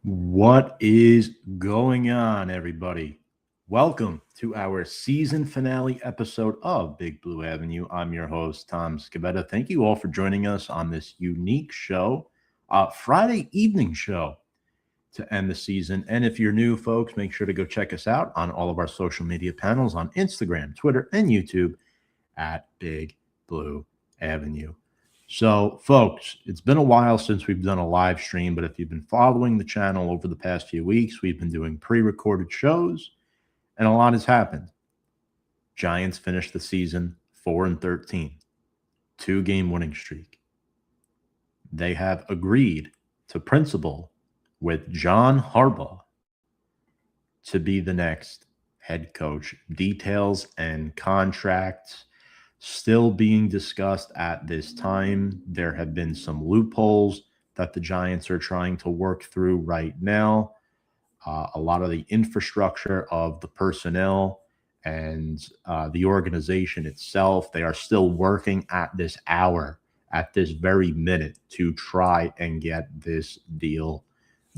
What is going on, everybody? Welcome to our season finale episode of Big Blue Avenue. I'm your host, Tom Scavetta. Thank you all for joining us on this unique show, Friday evening show to end the season. And if you're new, folks, make sure to go check us out on all of our social media panels on Instagram, Twitter, and YouTube at Big Blue Avenue. So, folks, it's been a while since we've done a live stream, but if you've been following the channel over the past few weeks, we've been doing pre-recorded shows, and a lot has happened. Giants finished the season 4-13, 2-game winning streak. They have agreed to principle with John Harbaugh to be the next head coach. Details and contracts still being discussed at this time. There have been some loopholes that the Giants are trying to work through right now. A lot of the infrastructure of the personnel and the organization itself, they are still working at this hour, at this very minute, to try and get this deal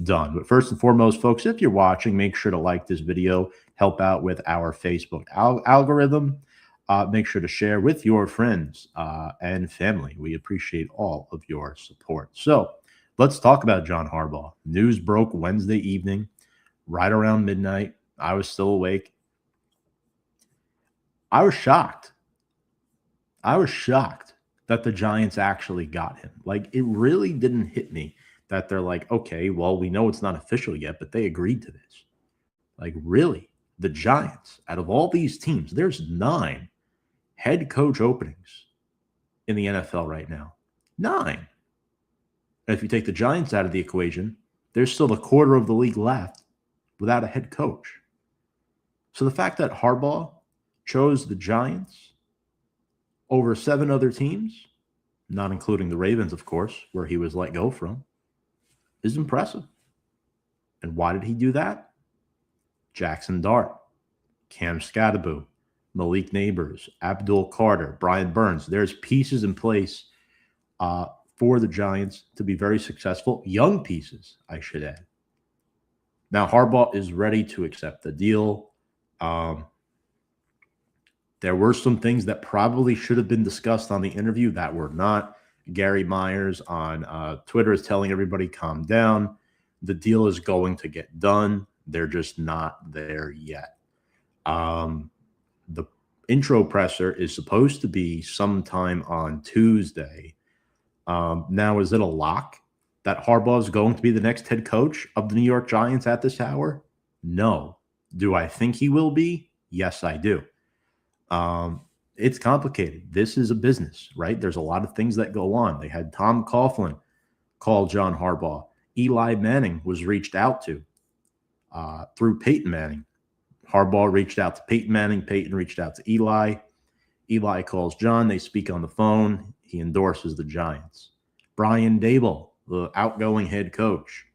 done. But first and foremost, folks, if you're watching, make sure to like this video, help out with our Facebook algorithm. Make sure to share with your friends and family. We appreciate all of your support. So let's talk about John Harbaugh. News broke Wednesday evening, right around midnight. I was still awake. I was shocked. That the Giants actually got him. Like, it really didn't hit me that they're like, okay, well, we know it's not official yet, but they agreed to this. Like, really? The Giants, out of all these teams, there's 9 head coach openings in the NFL right now. 9. And if you take the Giants out of the equation, there's still a quarter of the league left without a head coach. So the fact that Harbaugh chose the Giants over 7 other teams, not including the Ravens, of course, where he was let go from, is impressive. And why did he do that? Jackson Dart, Cam Scatterbo, Malik Neighbors, Abdul Carter, Brian Burns. There's pieces in place for the Giants to be very successful. Young pieces, I should add. Now, Harbaugh is ready to accept the deal. There were some things that probably should have been discussed on the interview that were not. Gary Myers on Twitter is telling everybody, calm down. The deal is going to get done. They're just not there yet. The intro presser is supposed to be sometime on Tuesday. Now, is it a lock that Harbaugh is going to be the next head coach of the New York Giants at this hour? No. Do I think he will be? Yes, I do. It's complicated. This is a business, right? There's a lot of things that go on. They had Tom Coughlin call John Harbaugh. Eli Manning was reached out to through Peyton Manning. Harbaugh reached out to Peyton Manning. Peyton reached out to Eli. Eli calls John. They speak on the phone. He endorses the Giants. Brian Daboll, the outgoing head coach,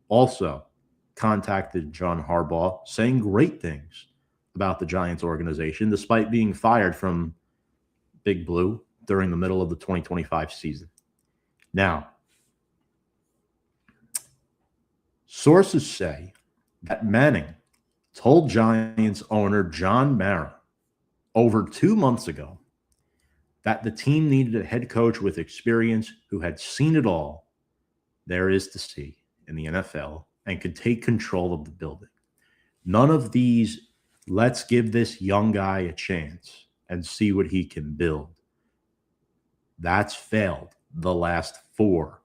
also contacted John Harbaugh, saying great things about the Giants organization, despite being fired from Big Blue during the middle of the 2025 season. Now, sources say that Manning told Giants owner John Mara over 2 months ago that the team needed a head coach with experience who had seen it all there is to see in the NFL and could take control of the building. None of these, let's give this young guy a chance and see what he can build. That's failed the last 4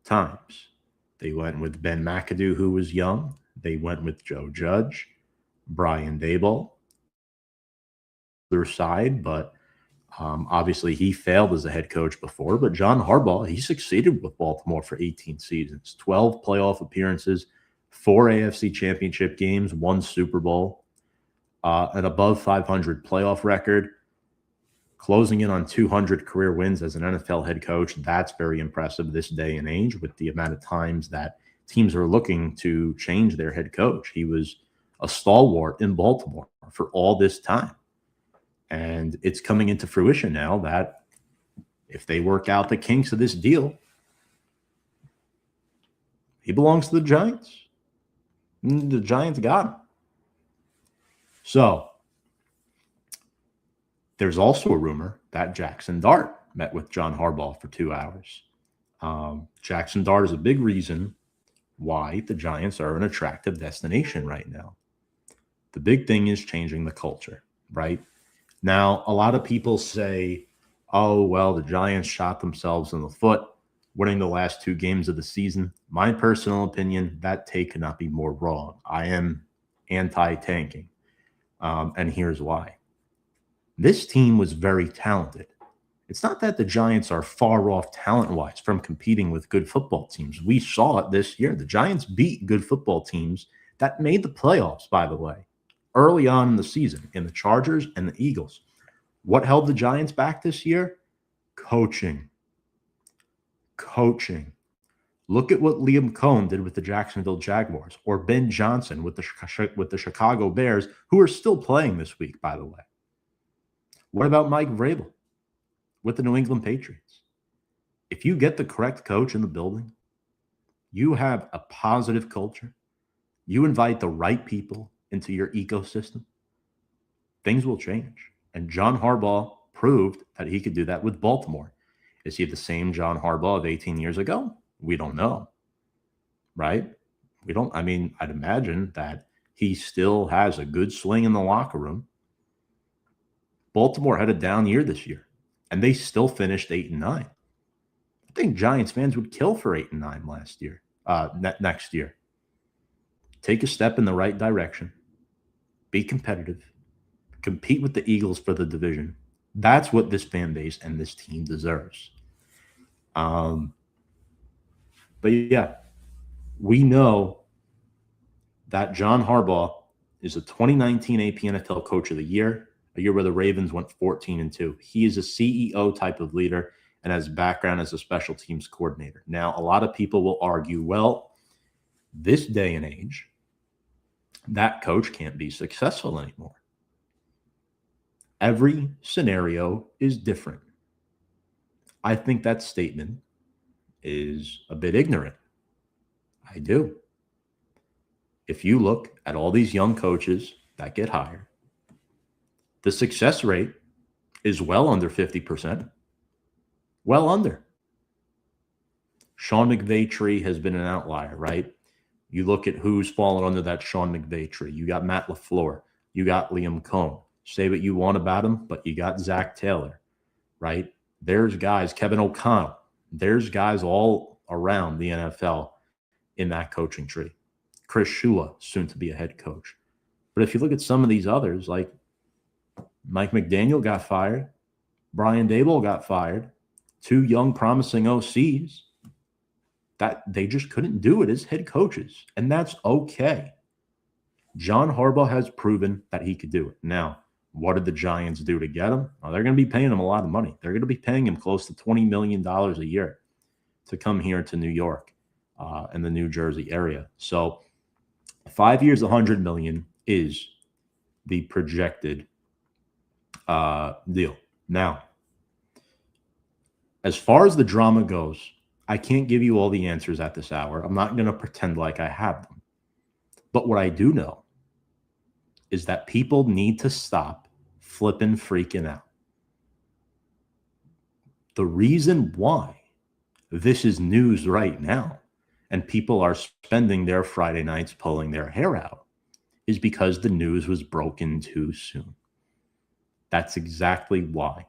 times. They went with Ben McAdoo, who was young. They went with Joe Judge, Brian Daboll, their side, but obviously he failed as a head coach before. But John Harbaugh, he succeeded with Baltimore for 18 seasons, 12 playoff appearances, 4 AFC championship games, 1 Super Bowl, an above 500 playoff record, closing in on 200 career wins as an NFL head coach. That's very impressive this day and age with the amount of times that teams are looking to change their head coach. He was a stalwart in Baltimore for all this time. And it's coming into fruition now that if they work out the kinks of this deal, He belongs to the Giants. And the Giants got him. So there's also a rumor that Jackson Dart met with John Harbaugh for 2 hours. Jackson Dart is a big reason why the Giants are an attractive destination right now. The big thing is changing the culture, right? Now, a lot of people say, oh, well, the Giants shot themselves in the foot winning the last 2 games of the season. My personal opinion, that take could not be more wrong. I am anti-tanking, and here's why. This team was very talented. It's not that the Giants are far off talent-wise from competing with good football teams. We saw it this year. The Giants beat good football teams that made the playoffs, by the way, early on in the season, in the Chargers and the Eagles. What held the Giants back this year? Coaching. Look at what Liam Cohen did with the Jacksonville Jaguars, or Ben Johnson with the Chicago Bears, who are still playing this week, by the way. What about Mike Vrabel with the New England Patriots? If you get the correct coach in the building, you have a positive culture, you invite the right people into your ecosystem, things will change. And John Harbaugh proved that he could do that with Baltimore. Is he the same John Harbaugh of 18 years ago? We don't know, right? I'd imagine that he still has a good swing in the locker room. Baltimore had a down year this year, and they still finished 8-9. I think Giants fans would kill for 8-9 next year. Take a step in the right direction. Be competitive. Compete with the Eagles for the division. That's what this fan base and this team deserves. But yeah, we know that John Harbaugh is a 2019 AP NFL Coach of the Year, a year where the Ravens went 14-2. He is a CEO type of leader and has background as a special teams coordinator. Now, a lot of people will argue, well, this day and age, that coach can't be successful anymore. Every scenario is different. I think that statement is a bit ignorant. I do. If you look at all these young coaches that get hired, the success rate is well under 50%. Well under. Sean McVay tree has been an outlier, right? You look at who's fallen under that Sean McVay tree. You got Matt LaFleur. You got Liam Cohen. Say what you want about him, but you got Zach Taylor, right? There's guys, Kevin O'Connell. There's guys all around the NFL in that coaching tree. Chris Shula, soon to be a head coach. But if you look at some of these others, like Mike McDaniel got fired, Brian Daboll got fired, 2 young promising OCs, that they just couldn't do it as head coaches. And that's okay. John Harbaugh has proven that he could do it. Now, what did the Giants do to get him? Well, they're going to be paying him a lot of money. They're going to be paying him close to $20 million a year to come here to New York and the New Jersey area. So 5 years, $100 million is the projected deal. Now, as far as the drama goes, I can't give you all the answers at this hour. I'm not going to pretend like I have them. But what I do know is that people need to stop flipping freaking out. The reason why this is news right now and people are spending their Friday nights pulling their hair out is because the news was broken too soon. That's exactly why.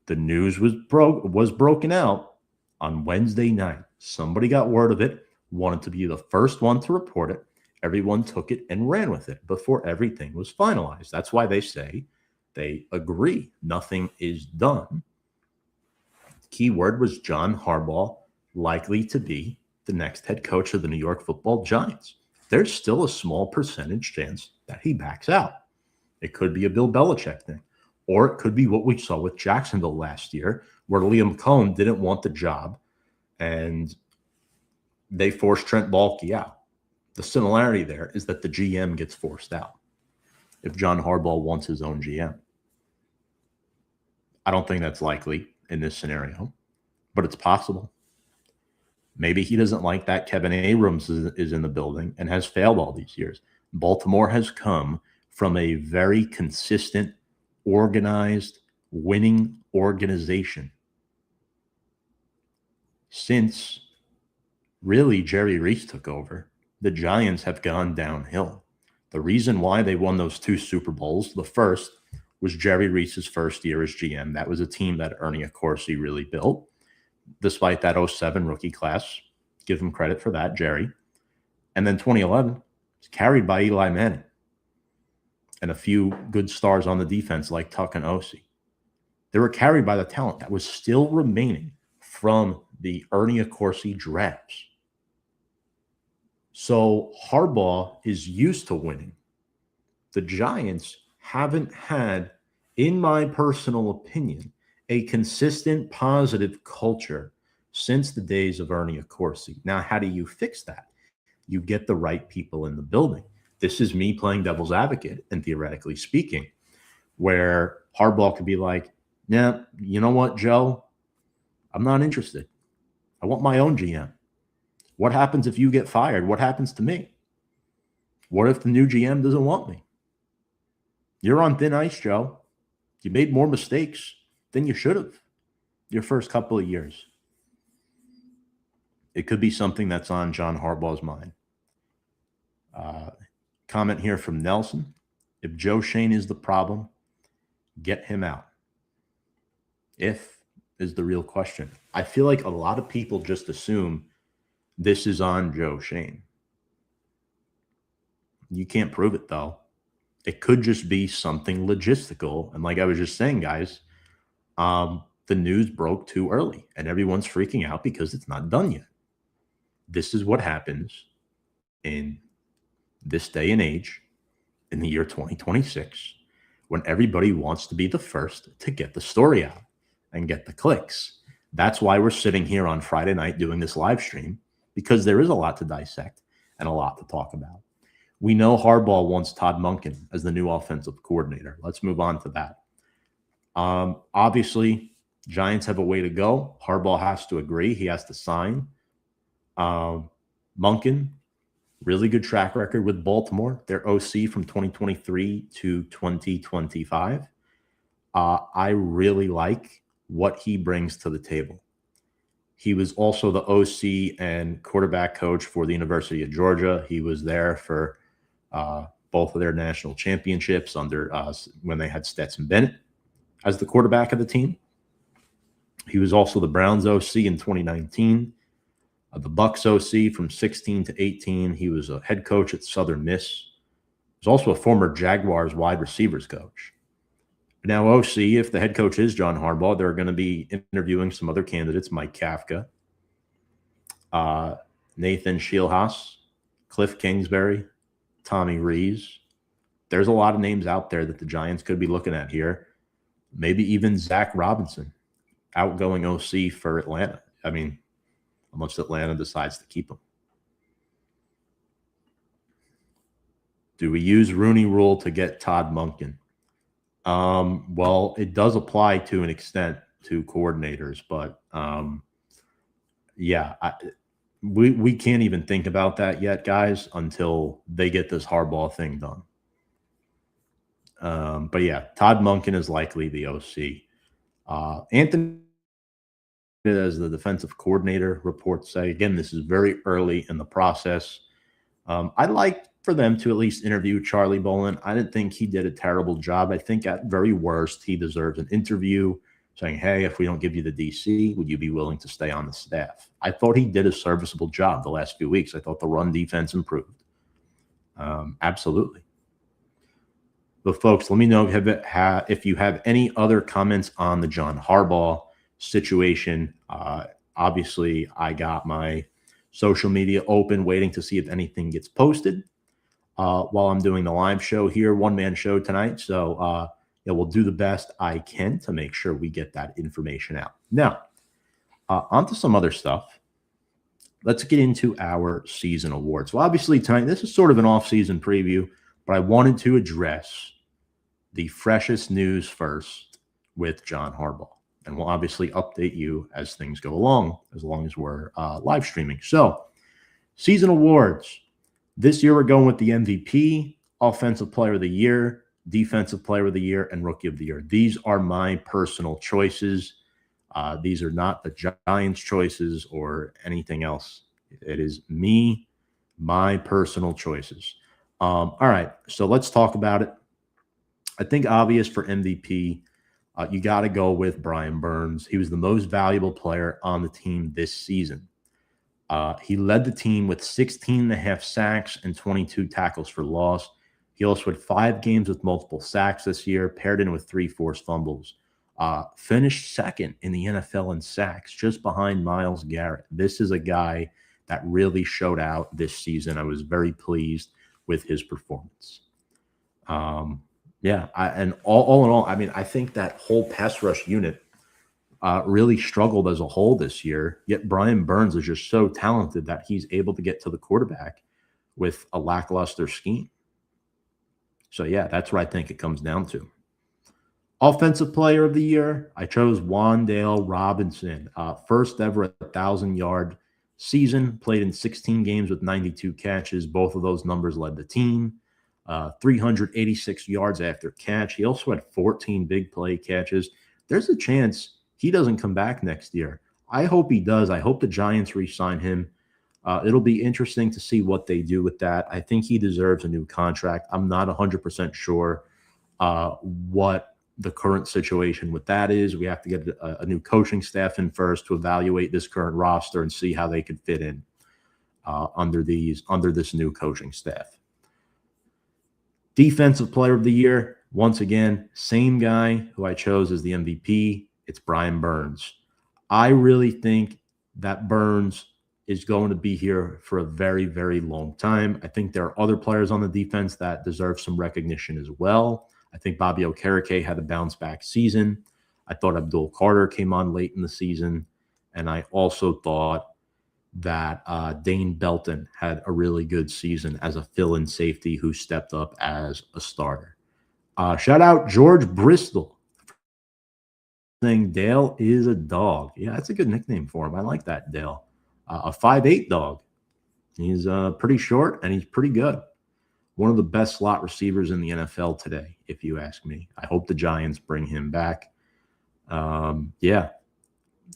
The news was broken out on Wednesday night. Somebody got word of it, wanted to be the first one to report it. Everyone took it and ran with it before everything was finalized. That's why they say they agree. Nothing is done. Key word was John Harbaugh likely to be the next head coach of the New York Football Giants. There's still a small percentage chance that he backs out. It could be a Bill Belichick thing, or it could be what we saw with Jacksonville last year, where Liam Cohen didn't want the job and they forced Trent Baalke out. The similarity there is that the GM gets forced out if John Harbaugh wants his own GM. I don't think that's likely in this scenario, but it's possible. Maybe he doesn't like that Kevin Abrams is in the building and has failed all these years. Baltimore has come from a very consistent, organized, winning organization since really Jerry Reese took over. The Giants have gone downhill. The reason why they won those 2 Super Bowls, the first was Jerry Reese's first year as GM. That was a team that Ernie Accorsi really built, despite that 07 rookie class. Give him credit for that, Jerry. And then 2011 was carried by Eli Manning and a few good stars on the defense like Tuck and Osi. They were carried by the talent that was still remaining from the Ernie Accorsi drafts. So Harbaugh is used to winning. The Giants haven't had, in my personal opinion, a consistent positive culture since the days of Ernie Accorsi. Now, how do you fix that? You get the right people in the building. This is me playing devil's advocate and theoretically speaking, where Harbaugh could be like, yeah, you know what, Joe? I'm not interested. I want my own GM. What happens if you get fired? What happens to me? What if the new GM doesn't want me? You're on thin ice, Joe. You made more mistakes than you should have your first couple of years. It could be something that's on John Harbaugh's mind. Comment here from Nelson. If Joe Schoen is the problem, get him out. If is the real question. I feel like a lot of people just assume this is on Joe Schoen. You can't prove it, though. It could just be something logistical. And like I was just saying, guys, the news broke too early, and everyone's freaking out because it's not done yet. This is what happens in this day and age in the year 2026 when everybody wants to be the first to get the story out and get the clicks. That's why we're sitting here on Friday night doing this live stream, because there is a lot to dissect and a lot to talk about. We know Harbaugh wants Todd Monken as the new offensive coordinator. Let's move on to that. Obviously, Giants have a way to go. Harbaugh has to agree. He has to sign. Monken, really good track record with Baltimore. Their OC from 2023 to 2025. I really like what he brings to the table. He was also the OC and quarterback coach for the University of Georgia. He was there for both of their national championships under when they had Stetson Bennett as the quarterback of the team. He was also the Browns OC in 2019, the Bucks OC from 16 to 18. He was a head coach at Southern Miss. He was also a former Jaguars wide receivers coach. Now, OC, if the head coach is John Harbaugh, they're going to be interviewing some other candidates, Mike Kafka, Nathan Scheelhaas, Cliff Kingsbury, Tommy Rees. There's a lot of names out there that the Giants could be looking at here. Maybe even Zach Robinson, outgoing OC for Atlanta. I mean, unless Atlanta decides to keep him. Do we use Rooney Rule to get Todd Monken? Well, it does apply to an extent to coordinators, but yeah, we can't even think about that yet, guys, until they get this Harbaugh thing done. But yeah, Todd Monken is likely the OC. Anthony as the defensive coordinator, reports say. Again, this is very early in the process. I'd like for them to at least interview Charlie Bolin. I didn't think he did a terrible job. I think at very worst, he deserves an interview saying, hey, if we don't give you the DC, would you be willing to stay on the staff? I thought he did a serviceable job the last few weeks. I thought the run defense improved. Absolutely. But folks, let me know if you have any other comments on the John Harbaugh situation. Obviously, I got my social media open, waiting to see if anything gets posted while I'm doing the live show here, one-man show tonight. So yeah, we'll do the best I can to make sure we get that information out. Now, on to some other stuff. Let's get into our season awards. Well, obviously tonight, this is sort of an off-season preview, but I wanted to address the freshest news first with John Harbaugh. And we'll obviously update you as things go along, as long as we're live streaming. So, season awards. This year, we're going with the MVP, Offensive Player of the Year, Defensive Player of the Year, and Rookie of the Year. These are my personal choices. These are not the Giants' choices or anything else. It is me, my personal choices. All right, so let's talk about it. I think obvious for MVP, you got to go with Brian Burns. He was the most valuable player on the team this season. He led the team with 16.5 sacks and 22 tackles for loss. He also had 5 games with multiple sacks this year, paired in with 3 forced fumbles. Finished second in the NFL in sacks, just behind Myles Garrett. This is a guy that really showed out this season. I was very pleased with his performance. And all in all, I mean, I think that whole pass rush unit really struggled as a whole this year. Yet Brian Burns is just so talented that he's able to get to the quarterback with a lackluster scheme. So, yeah, that's what I think it comes down to. Offensive Player of the Year, I chose Wan'Dale Robinson. First ever 1,000-yard season, played in 16 games with 92 catches. Both of those numbers led the team. 386 yards after catch. He also had 14 big play catches. There's a chance he doesn't come back next year. I hope he does. I hope the Giants re-sign him. It'll be interesting to see what they do with that. I think he deserves a new contract. I'm not 100% sure what the current situation with that is. We have to get a new coaching staff in first to evaluate this current roster and see how they could fit in under this new coaching staff. Defensive Player of the Year, once again, same guy who I chose as the MVP. It's Brian Burns. I really think that Burns is going to be here for a very, very long time. I think there are other players on the defense that deserve some recognition as well. I think Bobby Okereke had a bounce-back season. I thought Abdul Carter came on late in the season. And I also thought that Dane Belton had a really good season as a fill-in safety who stepped up as a starter. Shout out George Bristol saying Dale is a dog. Yeah, that's a good nickname for him. I like that, Dale. A 5'8" dog. He's pretty short and he's pretty good. One of the best slot receivers in the NFL today, if you ask me. I hope the Giants bring him back.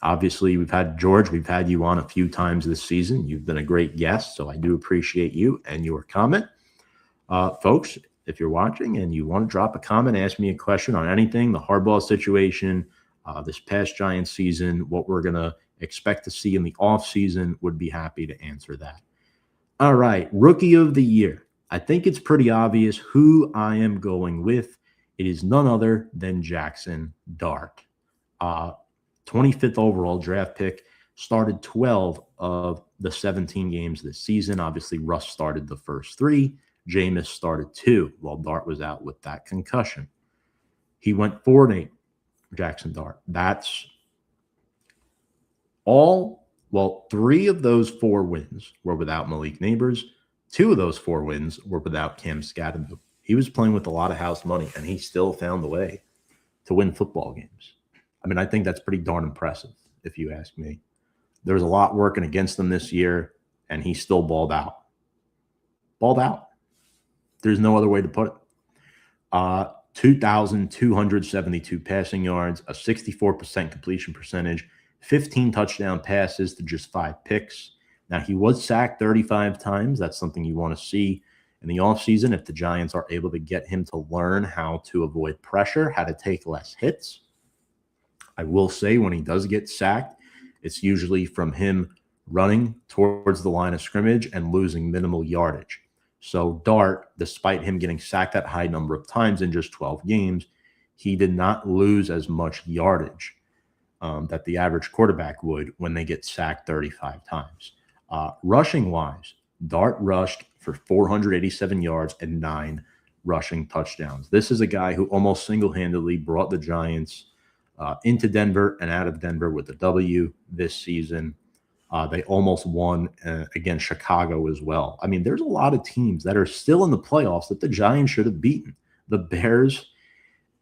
Obviously, we've had George. We've had you on a few times this season. You've been a great guest, so I do appreciate you and your comment. Folks, if you're watching and you want to drop a comment, ask me a question on anything, the Harbaugh situation, this past Giants season, what we're going to expect to see in the offseason, would be happy to answer that. All right, Rookie of the Year. I think it's pretty obvious who I am going with. It is none other than Jackson Dart. 25th overall draft pick, started 12 of the 17 games this season. Obviously, Russ started the first 3. Jameis started 2 while Dart was out with that concussion. He went 4-8, Jackson Dart. That's all. Well, 3 of those 4 wins were without Malik Neighbors. 2 of those 4 wins were without Cam Scadden. He was playing with a lot of house money, and he still found a way to win football games. I mean, I think that's pretty darn impressive, if you ask me. There was a lot working against him this year, and he still balled out. Balled out. There's no other way to put it. 2,272 passing yards, a 64% completion percentage, 15 touchdown passes to just 5 picks. Now, he was sacked 35 times. That's something you want to see in the offseason if the Giants are able to get him to learn how to avoid pressure, how to take less hits. I will say when he does get sacked, it's usually from him running towards the line of scrimmage and losing minimal yardage. So Dart, despite him getting sacked that high number of times in just 12 games, he did not lose as much yardage that the average quarterback would when they get sacked 35 times. Rushing-wise, Dart rushed for 487 yards and 9 rushing touchdowns. This is a guy who almost single-handedly brought the Giants into Denver and out of Denver with a W this season. They almost won against Chicago as well. I mean, there's a lot of teams that are still in the playoffs that the Giants should have beaten. The Bears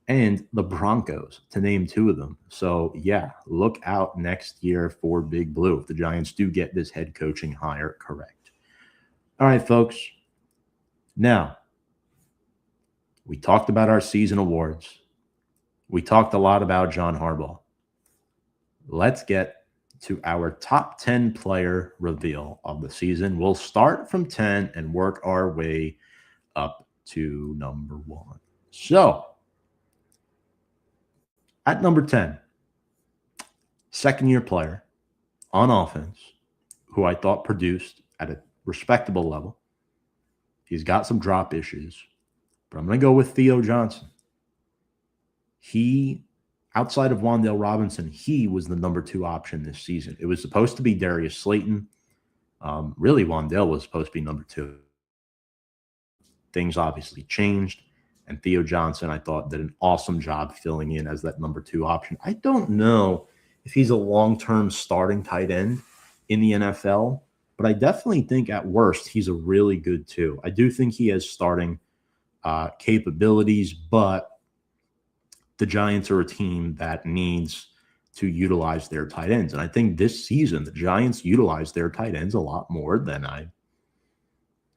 and the Broncos, to name two of them. So, yeah, look out next year for Big Blue if the Giants do get this head coaching hire correct. All right, folks. Now, we talked about our season awards. We talked a lot about John Harbaugh. Let's get to our top 10 player reveal of the season. We'll start from 10 and work our way up to number 1. So, at number 10, second year player on offense who I thought produced at a respectable level. He's got some drop issues, but I'm going to go with Theo Johnson. He, outside of Wan'Dale Robinson, he was the number 2 option this season. It was supposed to be Darius Slayton. Really, Wan'Dale was supposed to be number 2. Things obviously changed, and Theo Johnson, I thought, did an awesome job filling in as that number 2 option. I don't know if he's a long-term starting tight end in the NFL, but I definitely think at worst he's a really good 2. I do think he has starting capabilities, but the Giants are a team that needs to utilize their tight ends. And I think this season, the Giants utilized their tight ends a lot more than I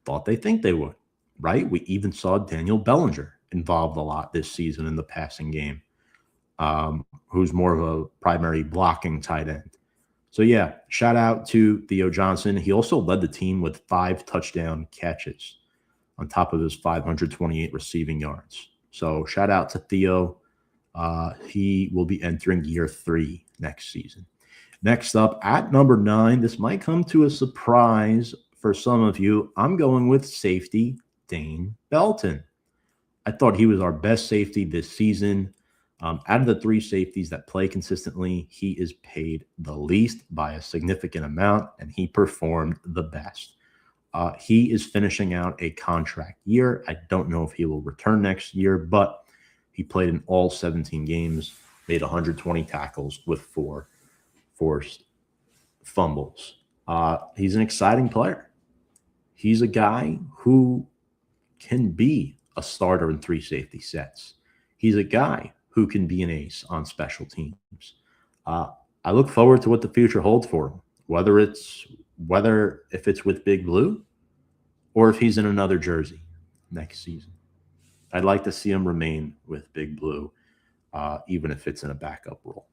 thought they think they would, right? We even saw Daniel Bellinger involved a lot this season in the passing game, who's more of a primary blocking tight end. So, yeah, shout out to Theo Johnson. He also led the team with 5 touchdown catches on top of his 528 receiving yards. So, shout out to Theo. He will be entering year 3 next season. Next up, at number 9, this might come to a surprise for some of you. I'm going with safety Dane Belton. I thought he was our best safety this season. Out of the 3 safeties that play consistently, he is paid the least by a significant amount, and he performed the best. He is finishing out a contract year. I don't know if he will return next year, but he played in all 17 games, made 120 tackles with 4 forced fumbles. He's an exciting player. He's a guy who can be a starter in 3 safety sets. He's a guy who can be an ace on special teams. I look forward to what the future holds for him, whether if it's with Big Blue or if he's in another jersey next season. I'd like to see him remain with Big Blue, even if it's in a backup role.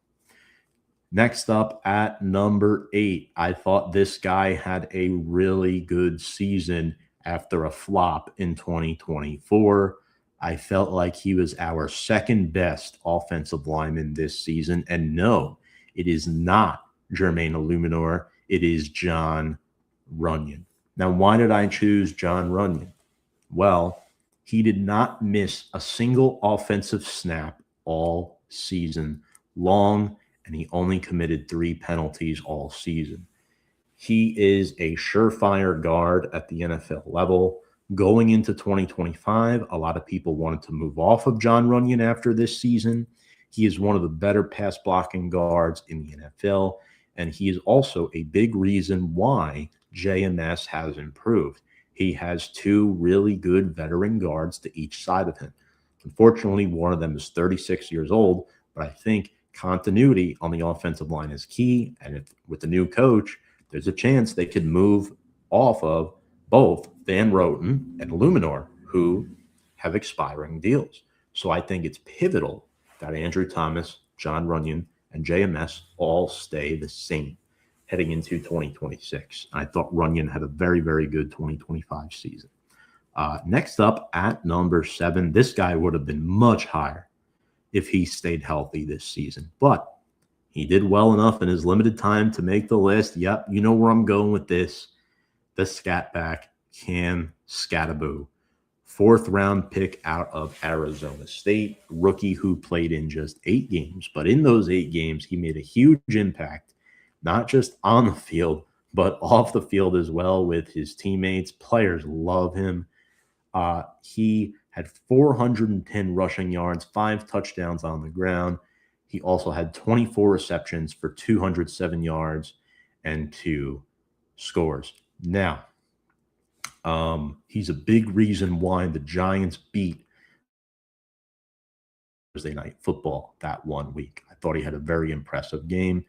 Next up at number 8, I thought this guy had a really good season after a flop in 2024. I felt like he was our second best offensive lineman this season. And no, it is not Jermaine Illuminor. It is Jon Runyan. Now, why did I choose Jon Runyan? Well, he did not miss a single offensive snap all season long, and he only committed 3 penalties all season. He is a surefire guard at the NFL level. Going into 2025, a lot of people wanted to move off of Jon Runyan after this season. He is one of the better pass blocking guards in the NFL, and he is also a big reason why JMS has improved. He has 2 really good veteran guards to each side of him. Unfortunately, one of them is 36 years old, but I think continuity on the offensive line is key, and if with the new coach, there's a chance they could move off of both Van Roten and Illuminor, who have expiring deals. So I think it's pivotal that Andrew Thomas, Jon Runyan, and JMS all stay the same heading into 2026. I thought Runyan had a very, very good 2025 season. Next up at number 7, this guy would have been much higher if he stayed healthy this season, but he did well enough in his limited time to make the list. Yep, you know where I'm going with this. The scatback, Cam Skattebo, 4th-round pick out of Arizona State, rookie who played in just 8 games. But in those 8 games, he made a huge impact, not just on the field, but off the field as well with his teammates. Players love him. He had 410 rushing yards, 5 touchdowns on the ground. He also had 24 receptions for 207 yards and 2 scores. Now, he's a big reason why the Giants beat Thursday Night Football that 1 week. I thought he had a very impressive game.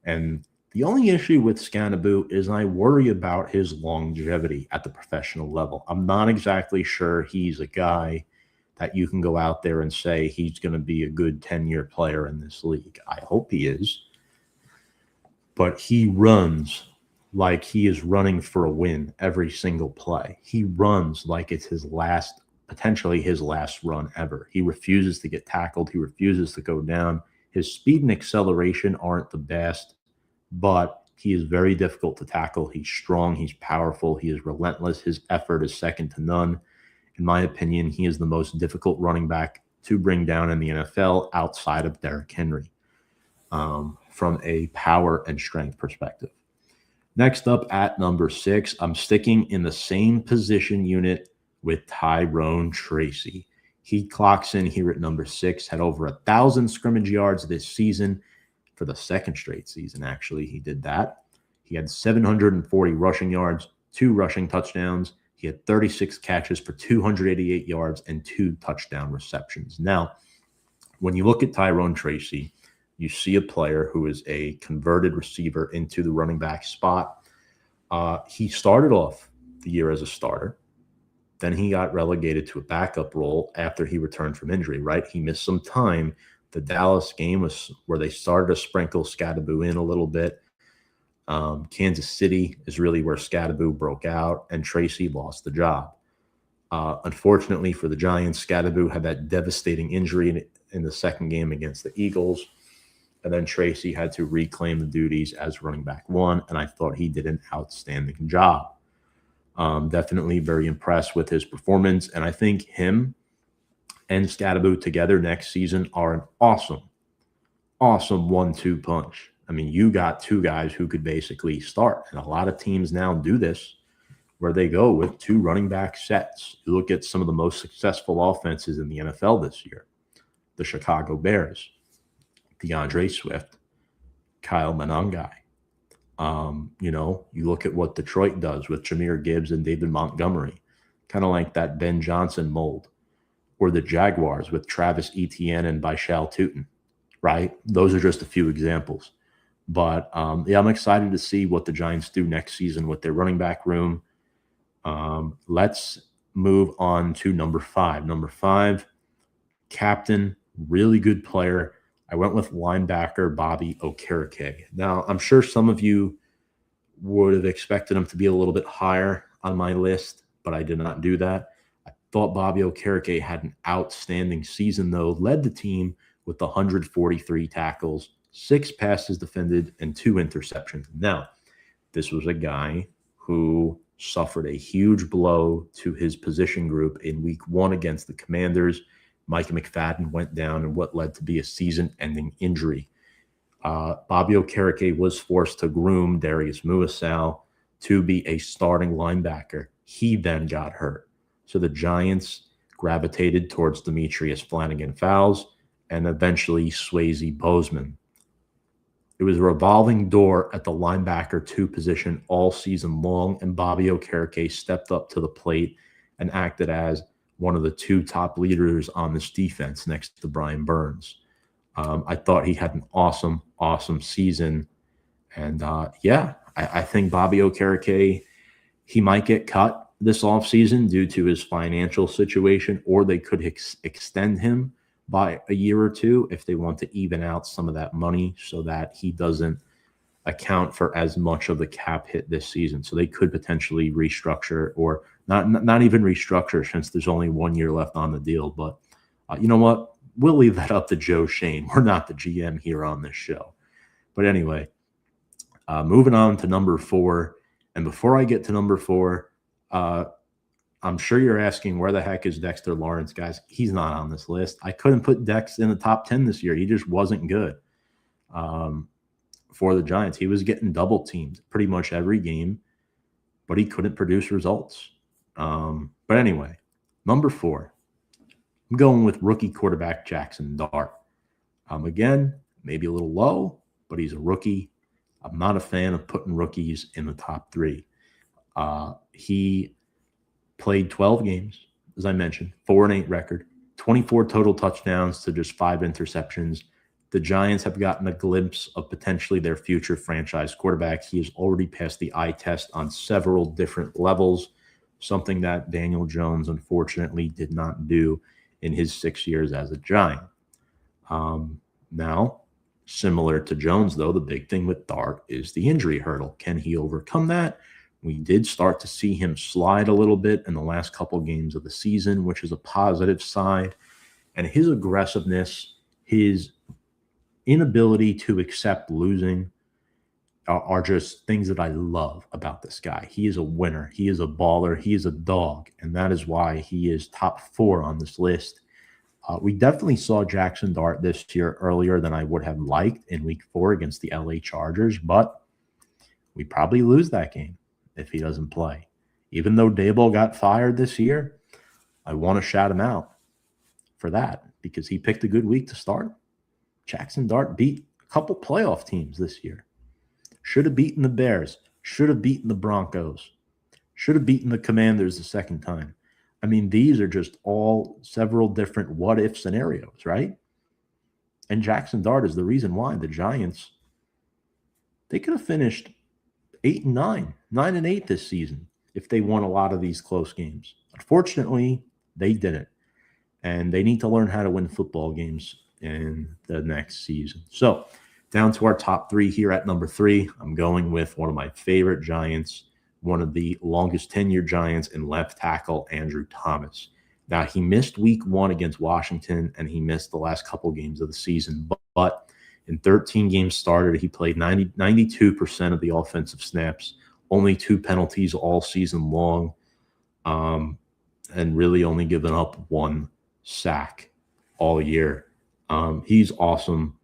And the only issue with Scannaboo is I worry about his longevity at the professional level. I'm not exactly sure he's a guy that you can go out there and say he's going to be a good 10-year player in this league. I hope he is. But he runs like he is running for a win every single play. He runs like it's potentially his last run ever. He refuses to get tackled. He refuses to go down. His speed and acceleration aren't the best, but he is very difficult to tackle. He's strong. He's powerful. He is relentless. His effort is second to none. In my opinion, he is the most difficult running back to bring down in the NFL outside of Derrick Henry from a power and strength perspective. Next up at number 6, I'm sticking in the same position unit with Tyrone Tracy. He clocks in here at number 6, had over 1,000 scrimmage yards this season. For the second straight season, actually, he did that. He had 740 rushing yards, 2 rushing touchdowns. He had 36 catches for 288 yards and 2 touchdown receptions. Now, when you look at Tyrone Tracy, you see a player who is a converted receiver into the running back spot. He started off the year as a starter. Then he got relegated to a backup role after he returned from injury, right? He missed some time. The Dallas game was where they started to sprinkle Scannaboo in a little bit. Kansas City is really where Scannaboo broke out, and Tracy lost the job. Unfortunately for the Giants, Scannaboo had that devastating injury in the second game against the Eagles, and then Tracy had to reclaim the duties as running back 1, and I thought he did an outstanding job. Definitely very impressed with his performance, and I think him and Scannaboo together next season are an awesome 1-2 punch. I mean, you got 2 guys who could basically start, and a lot of teams now do this where they go with 2 running back sets. You look at some of the most successful offenses in the NFL this year. The Chicago Bears, DeAndre Swift, Kyle Monangai. You look at what Detroit does with Jahmyr Gibbs and David Montgomery, kind of like that Ben Johnson mold. Or the Jaguars with Travis Etienne and Bishal Tutin, right? Those are just a few examples. But, I'm excited to see what the Giants do next season with their running back room. Let's move on to number 5. Number 5, captain, really good player. I went with linebacker Bobby Okereke. Now, I'm sure some of you would have expected him to be a little bit higher on my list, but I did not do that. Thought Bobby Okereke had an outstanding season, though, led the team with 143 tackles, 6 passes defended, and 2 interceptions. Now, this was a guy who suffered a huge blow to his position group in week 1 against the Commanders. Micah McFadden went down in what led to be a season-ending injury. Bobby Okereke was forced to groom Darius Muasau to be a starting linebacker. He then got hurt. So the Giants gravitated towards Demetrius Flanagan-Fowles and eventually Swayze Bozeman. It was a revolving door at the linebacker 2 position all season long, and Bobby Okereke stepped up to the plate and acted as one of the 2 top leaders on this defense next to Brian Burns. I thought he had an awesome season. And, I think Bobby Okereke, he might get cut this offseason due to his financial situation, or they could extend him by a year or 2 if they want to even out some of that money so that he doesn't account for as much of the cap hit this season. So they could potentially restructure, or not even restructure, since there's only 1 year left on the deal. But you know what? We'll leave that up to Joe Shane. We're not the GM here on this show. But anyway, moving on to number 4. And before I get to number 4, I'm sure you're asking, where the heck is Dexter Lawrence, guys? He's not on this list. I couldn't put Dex in the top 10 this year. He just wasn't good for the Giants. He was getting double teamed pretty much every game, but he couldn't produce results. But anyway, number 4, I'm going with rookie quarterback Jackson Dart. Again, maybe a little low, but he's a rookie. I'm not a fan of putting rookies in the top 3. He played 12 games, as I mentioned, 4-8 record, 24 total touchdowns to just 5 interceptions. The Giants have gotten a glimpse of potentially their future franchise quarterback. He has already passed the eye test on several different levels, something that Daniel Jones unfortunately did not do in his 6 years as a Giant. Now, similar to Jones, though, the big thing with Dart is the injury hurdle. Can he overcome that? We did start to see him slide a little bit in the last couple games of the season, which is a positive side. And his aggressiveness, his inability to accept losing are just things that I love about this guy. He is a winner. He is a baller. He is a dog. And that is why he is top 4 on this list. We definitely saw Jackson Dart this year earlier than I would have liked in week 4 against the LA Chargers, but we probably lose that game if he doesn't play. Even though Daboll got fired this year, I want to shout him out for that because he picked a good week to start. Jackson Dart beat a couple playoff teams this year. Should have beaten the Bears. Should have beaten the Broncos. Should have beaten the Commanders the second time. I mean, these are just all several different what-if scenarios, right? And Jackson Dart is the reason why the Giants, they could have finished 8-9, 9-8 this season if they won a lot of these close games. Unfortunately, they didn't. And they need to learn how to win football games in the next season. So, down to our top 3 here at number 3, I'm going with one of my favorite Giants, one of the longest tenured Giants in left tackle, Andrew Thomas. Now, he missed week 1 against Washington, and he missed the last couple games of the season. But in 13 games started, he played 92% of the offensive snaps, only 2 penalties all season long, and really only given up 1 sack all year. He's awesome.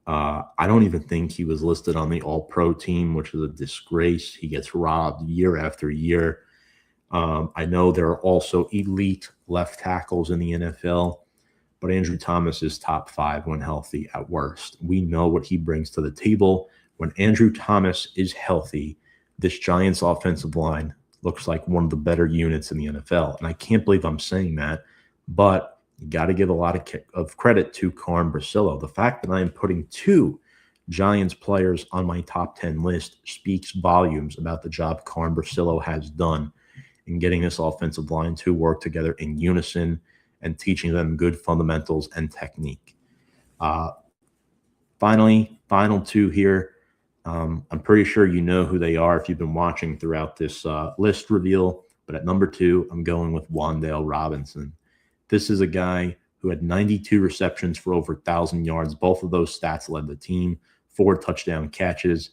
I don't even think he was listed on the All-Pro team, which is a disgrace. He gets robbed year after year. I know there are also elite left tackles in the NFL, but Andrew Thomas is top 5 when healthy at worst. We know what he brings to the table. When Andrew Thomas is healthy, this Giants offensive line looks like one of the better units in the NFL. And I can't believe I'm saying that, but you got to give a lot of credit to Carm Brasillo. The fact that I am putting 2 Giants players on my top 10 list speaks volumes about the job Carm Brasillo has done in getting this offensive line to work together in unison and teaching them good fundamentals and technique. Finally, final 2 here. I'm pretty sure you know who they are if you've been watching throughout this list reveal. But at number 2, I'm going with Wan'Dale Robinson. This is a guy who had 92 receptions for over 1,000 yards. Both of those stats led the team. 4 touchdown catches.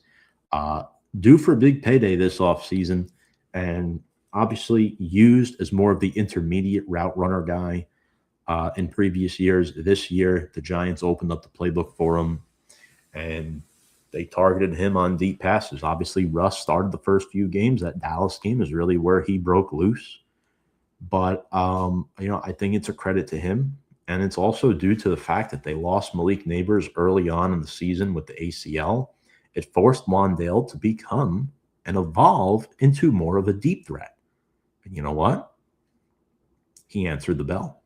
Due for a big payday this offseason, and obviously used as more of the intermediate route runner guy in previous years. This year, the Giants opened up the playbook for him, and they targeted him on deep passes. Obviously, Russ started the first few games. That Dallas game is really where he broke loose. But, I think it's a credit to him. And it's also due to the fact that they lost Malik Neighbors early on in the season with the ACL. It forced Wan'Dale to become and evolve into more of a deep threat. And you know what? He answered the bell.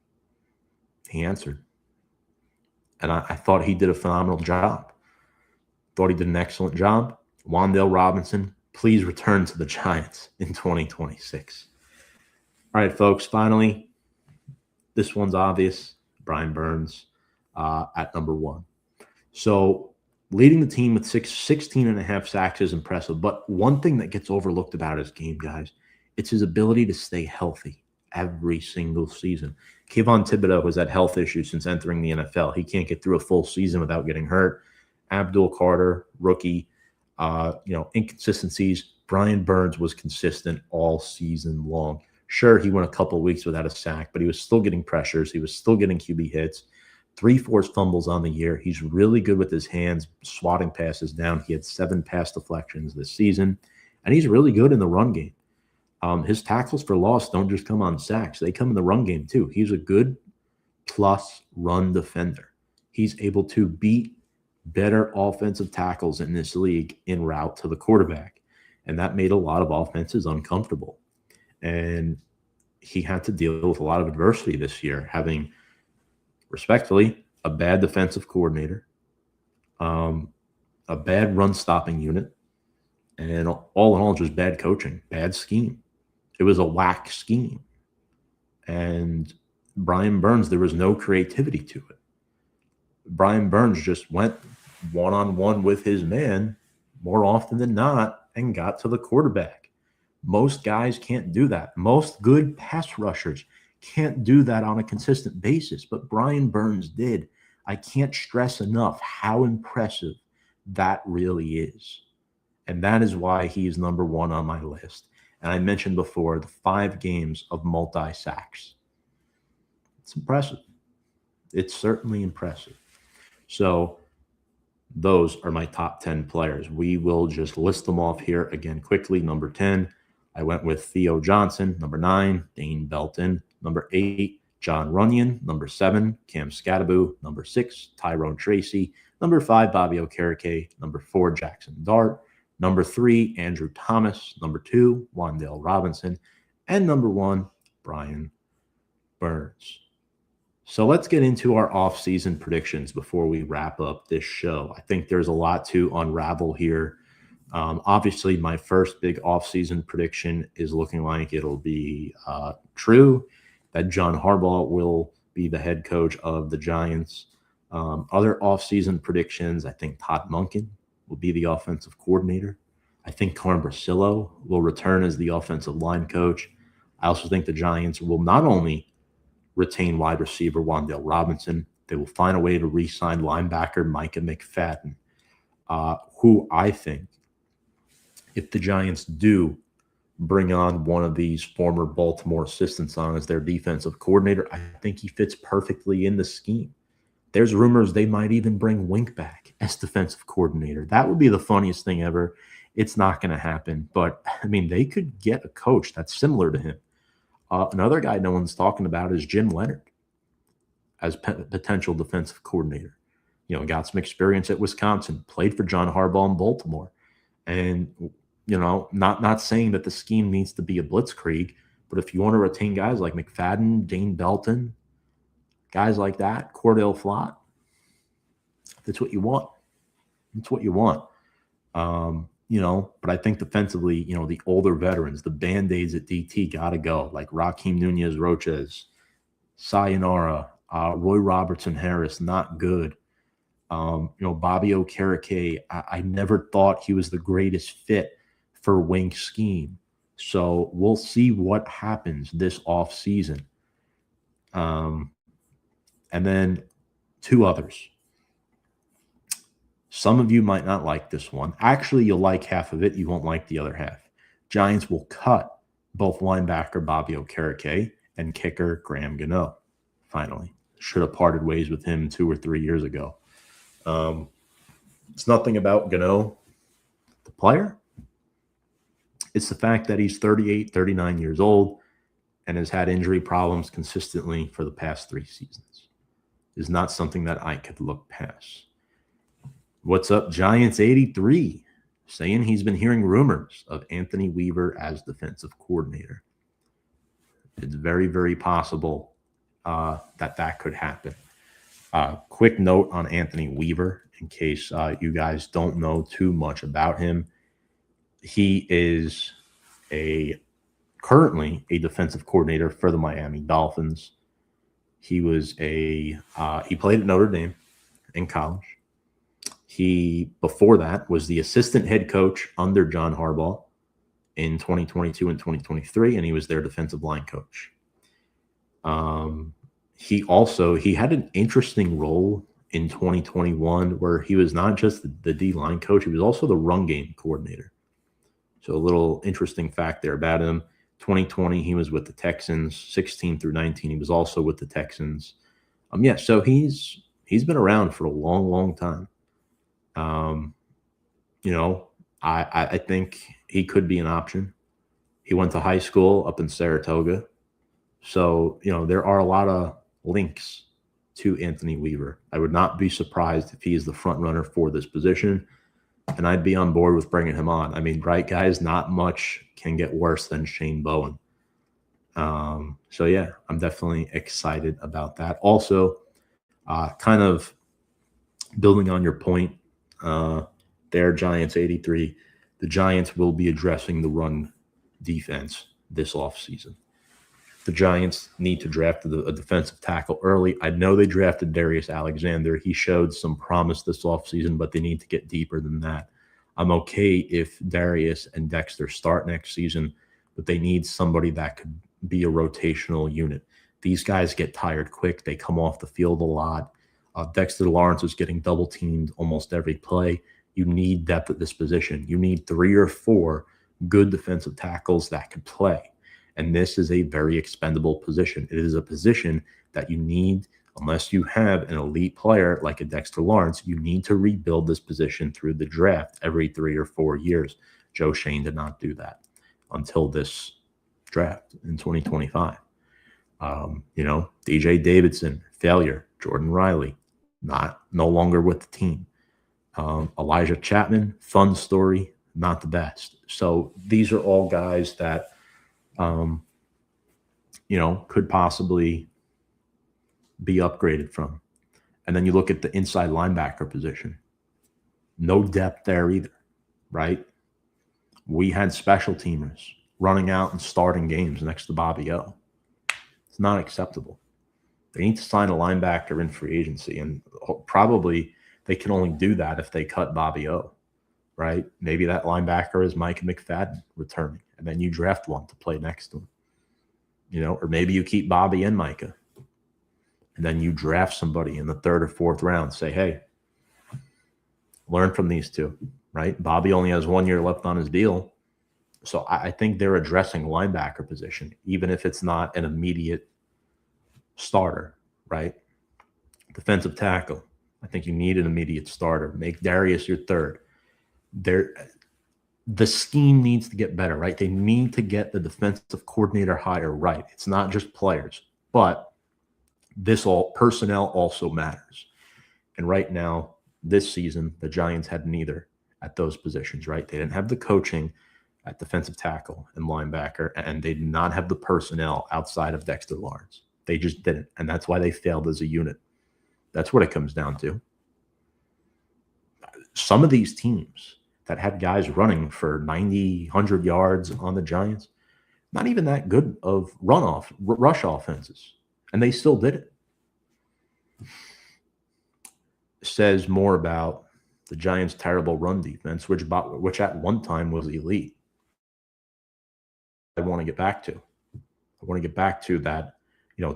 He answered. And I thought he did a phenomenal job. Thought he did an excellent job. Wan'Dale Robinson, please return to the Giants in 2026. All right, folks, finally, this one's obvious. Brian Burns at number 1. So leading the team with 16 and a half sacks is impressive. But one thing that gets overlooked about his game, guys, it's his ability to stay healthy every single season. Kayvon Thibodeau has had health issues since entering the NFL. He can't get through a full season without getting hurt. Abdul Carter, rookie, inconsistencies. Brian Burns was consistent all season long. Sure, he went a couple of weeks without a sack, but he was still getting pressures. He was still getting QB hits. 3 forced fumbles on the year. He's really good with his hands, swatting passes down. He had 7 pass deflections this season, and he's really good in the run game. His tackles for loss don't just come on sacks. They come in the run game, too. He's a good plus run defender. He's able to beat better offensive tackles in this league en route to the quarterback, and that made a lot of offenses uncomfortable. And he had to deal with a lot of adversity this year, having, respectfully, a bad defensive coordinator, a bad run-stopping unit, and all in all, just bad coaching, bad scheme. It was a whack scheme. And Brian Burns, there was no creativity to it. Brian Burns just went one-on-one with his man more often than not and got to the quarterback. Most guys can't do that. Most good pass rushers can't do that on a consistent basis, but Brian Burns did. I can't stress enough how impressive that really is. And that is why he is number one on my list. And I mentioned before the 5 games of multi-sacks. It's impressive. It's certainly impressive. So those are my top 10 players. We will just list them off here again quickly. Number 10, I went with Theo Johnson. Number 9, Dane Belton. Number 8, John Runyon. Number 7, Cam Scatteraboo. Number 6, Tyrone Tracy. Number 5, Bobby Okereke. Number 4, Jackson Dart. Number 3, Andrew Thomas. Number 2, Wan'Dale Robinson. And number 1, Brian Burns. So let's get into our off-season predictions before we wrap up this show. I think there's a lot to unravel here. Obviously, my first big off-season prediction is looking like it'll be true, that John Harbaugh will be the head coach of the Giants. Other off-season predictions, I think Todd Monken will be the offensive coordinator. I think Carm Brasillo will return as the offensive line coach. I also think the Giants will not only retain wide receiver Wan'Dale Robinson, they will find a way to re-sign linebacker Micah McFadden, who I think, if the Giants do bring on one of these former Baltimore assistants on as their defensive coordinator, I think he fits perfectly in the scheme. There's rumors they might even bring Wink back as defensive coordinator. That would be the funniest thing ever. It's not going to happen. But, I mean, they could get a coach that's similar to him. Another guy no one's talking about is Jim Leonard as potential defensive coordinator. You know, got some experience at Wisconsin, played for John Harbaugh in Baltimore. And, you know, not saying that the scheme needs to be a blitzkrieg, but if you want to retain guys like McFadden, Dane Belton, guys like that, Cordell Flott, that's what you want. That's what you want. You know, but I think defensively, you know, the older veterans, the Band-Aids at DT got to go, like Raheem Nunez-Roches, Sayonara, Roy Robertson-Harris, not good. You know, Bobby Okereke, I never thought he was the greatest fit for Wink's scheme. So we'll see what happens this offseason. And then 2 others. Some of you might not like this one. Actually, you'll like half of it. You won't like the other half. Giants will cut both linebacker Bobby Okereke and kicker Graham Gano. Finally. Should have parted ways with him 2 or 3 years ago. It's nothing about Gano, the player. It's the fact that he's 38, 39 years old and has had injury problems consistently for the past 3 seasons. Is not something that I could look past. What's up, Giants 83, saying he's been hearing rumors of Anthony Weaver as defensive coordinator. It's very, very possible that could happen. Quick note on Anthony Weaver, in case you guys don't know too much about him. He is currently a defensive coordinator for the Miami Dolphins. He was he played at Notre Dame in college. He, before that, was the assistant head coach under John Harbaugh in 2022 and 2023, and he was their defensive line coach. He had an interesting role in 2021 where he was not just the D-line coach, he was also the run game coordinator. So a little interesting fact there about him. 2020, he was with the Texans. 16 through 19, he was also with the Texans. So he's been around for a long, long time. You know, I think he could be an option. He went to high school up in Saratoga. So, you know, there are a lot of links to Anthony Weaver. I would not be surprised if he is the front runner for this position, and I'd be on board with bringing him on. I mean, right, guys, not much can get worse than Shane Bowen. So yeah, I'm definitely excited about that. Also, kind of building on your point, uh, there, Giants 83, the Giants will be addressing the run defense this offseason. The Giants need to draft a defensive tackle early. I know they drafted Darius Alexander. He showed some promise this offseason, but they need to get deeper than that. I'm okay if Darius and Dexter start next season, but they need somebody that could be a rotational unit. These guys get tired quick. They come off the field a lot. Dexter Lawrence is getting double teamed almost every play. You need depth at this position. You need 3 or 4 good defensive tackles that can play. And this is a very expendable position. It is a position that you need, unless you have an elite player like a Dexter Lawrence, you need to rebuild this position through the draft every 3 or 4 years. Joe Shane did not do that until this draft in 2025. DJ Davidson, failure. Jordan Riley, no longer with the team. Elijah Chapman, fun story, not the best. So these are all guys that could possibly be upgraded from. And then you look at the inside linebacker position. No depth there either, right? We had special teamers running out and starting games next to Bobby O. It's not acceptable. They need to sign a linebacker in free agency, and probably they can only do that if they cut Bobby O, right? Maybe that linebacker is Micah McFadden returning, and then you draft one to play next to him. Or maybe you keep Bobby and Micah, and then you draft somebody in the 3rd or 4th round. Say, hey, learn from these two, right? Bobby only has 1 year left on his deal. So I think they're addressing linebacker position, even if it's not an immediate starter, right? Defensive tackle, I think you need an immediate starter. Make Darius your 3rd. The scheme needs to get better, right? They need to get the defensive coordinator hire right. It's not just players, but personnel also matters. And right now, this season, the Giants had neither at those positions, right? They didn't have the coaching at defensive tackle and linebacker, and they did not have the personnel outside of Dexter Lawrence. They just didn't, and that's why they failed as a unit. That's what it comes down to. Some of these teams that had guys running for 90, 100 yards on the Giants, not even that good of rush offenses, and they still did it. Says more about the Giants' terrible run defense, which at one time was elite. I want to get back to that,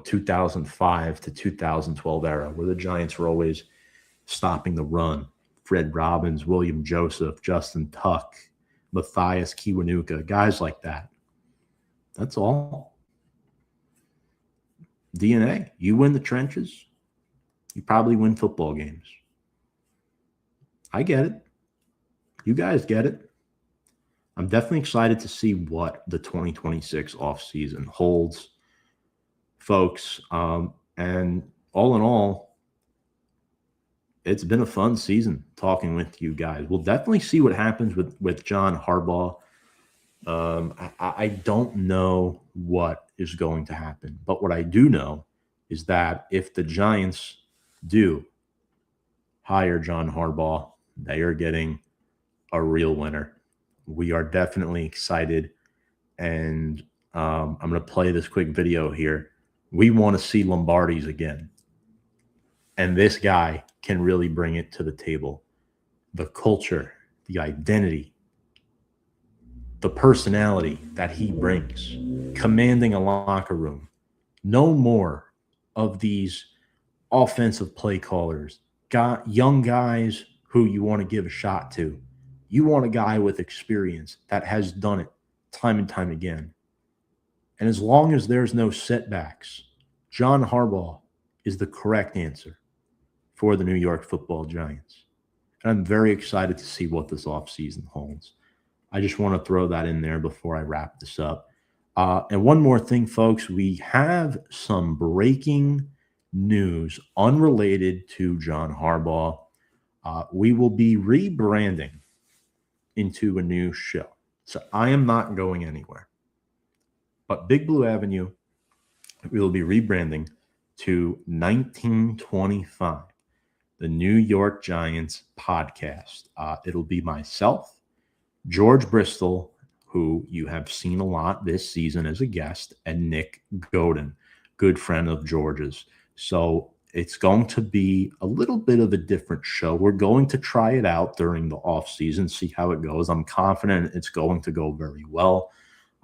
2005 to 2012 era where the Giants were always stopping the run. Fred Robbins, William Joseph, Justin Tuck, Matthias Kiwanuka, guys like that. That's all. DNA. You win the trenches, you probably win football games. I get it. You guys get it. I'm definitely excited to see what the 2026 offseason holds, folks. And all in all, it's been a fun season talking with you guys. We'll definitely see what happens with John Harbaugh. I don't know what is going to happen, but what I do know is that if the Giants do hire John Harbaugh, they are getting a real winner. We are definitely excited, and I'm going to play this quick video here. We want to see Lombardi's again, and this guy can really bring it to the table. The culture, the identity, the personality that he brings, commanding a locker room. No more of these offensive play callers, young guys who you want to give a shot to. You want a guy with experience that has done it time and time again. And as long as there's no setbacks, John Harbaugh is the correct answer for the New York Football Giants. And I'm very excited to see what this offseason holds. I just want to throw that in there before I wrap this up. And one more thing, folks, we have some breaking news unrelated to John Harbaugh. We will be rebranding into a new show. So I am not going anywhere. But Big Blue Avenue, we will be rebranding to 1925, the New York Giants podcast. It'll be myself, George Bristol, who you have seen a lot this season as a guest, and Nick Godin, good friend of George's. So it's going to be a little bit of a different show. We're going to try it out during the off season, see how it goes. I'm confident it's going to go very well.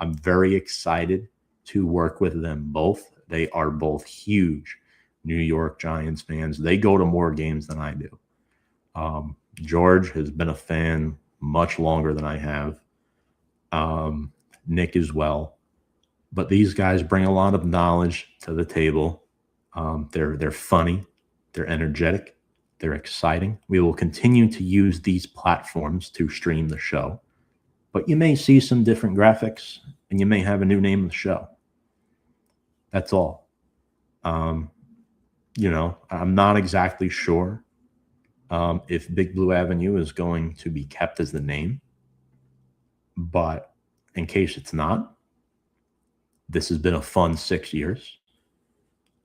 I'm very excited to work with them both. They are both huge New York Giants fans. They go to more games than I do. George has been a fan much longer than I have. Nick as well. But these guys bring a lot of knowledge to the table. They're funny. They're energetic. They're exciting. We will continue to use these platforms to stream the show. But you may see some different graphics, and you may have a new name of the show. That's all. I'm not exactly sure if Big Blue Avenue is going to be kept as the name. But in case it's not, this has been a fun 6 years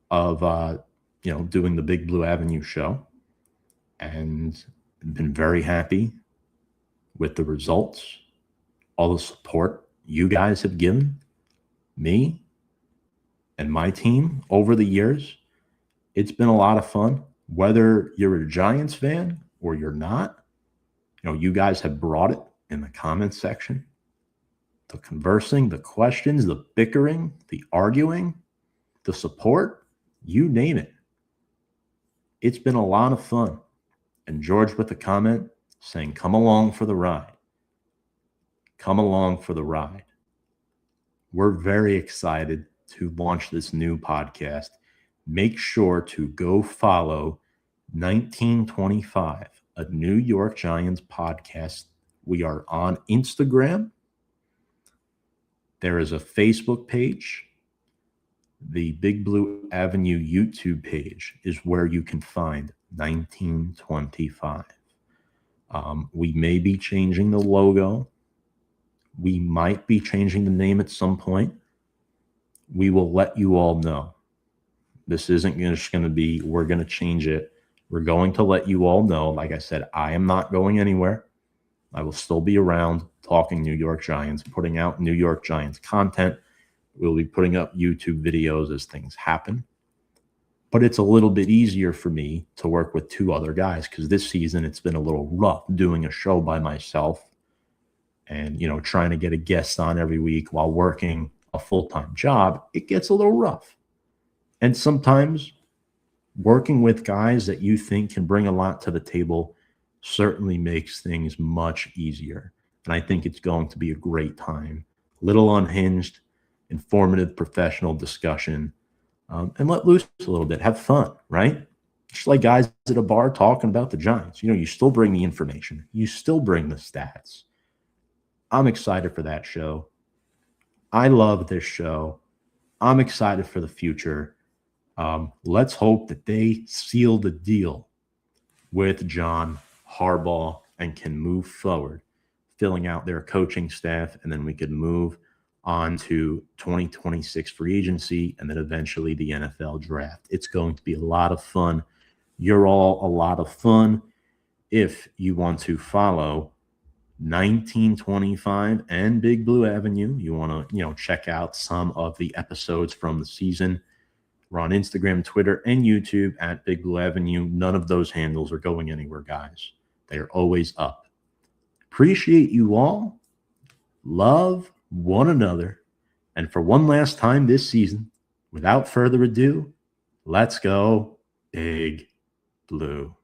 of doing the Big Blue Avenue show, and been very happy with the results, all the support you guys have given me and my team over the years. It's been a lot of fun. Whether you're a Giants fan or you're not, you guys have brought it in the comments section. The conversing, the questions, the bickering, the arguing, the support, you name it. It's been a lot of fun. And George with a comment saying, come along for the ride. Come along for the ride. We're very excited to launch this new podcast. Make sure to go follow 1925, a New York Giants podcast. We are on Instagram. There is a Facebook page. The Big Blue Avenue YouTube page is where you can find 1925. We may be changing the logo. We might be changing the name at some point. We will let you all know. This isn't just going to be, we're going to change it. We're going to let you all know. Like I said, I am not going anywhere. I will still be around talking New York Giants, putting out New York Giants content. We'll be putting up YouTube videos as things happen. But it's a little bit easier for me to work with two other guys, because this season it's been a little rough doing a show by myself and, trying to get a guest on every week while working a full-time job. It gets a little rough. And sometimes working with guys that you think can bring a lot to the table certainly makes things much easier. And I think it's going to be a great time. Little unhinged, informative, professional discussion, and let loose a little bit. Have fun, right? Just like guys at a bar talking about the Giants. You still bring the information. You still bring the stats. I'm excited for that show. I love this show. I'm excited for the future. Let's hope that they seal the deal with John Harbaugh and can move forward, filling out their coaching staff, and then we could move on to 2026 free agency and then eventually the NFL draft. It's going to be a lot of fun. You're all a lot of fun. If you want to follow 1925 and Big Blue Avenue, you want to, check out some of the episodes from the season. We're on Instagram, Twitter, and YouTube at Big Blue Avenue. None of those handles are going anywhere, guys. They are always up. Appreciate you all. Love one another. And for one last time this season, without further ado, let's go Big Blue.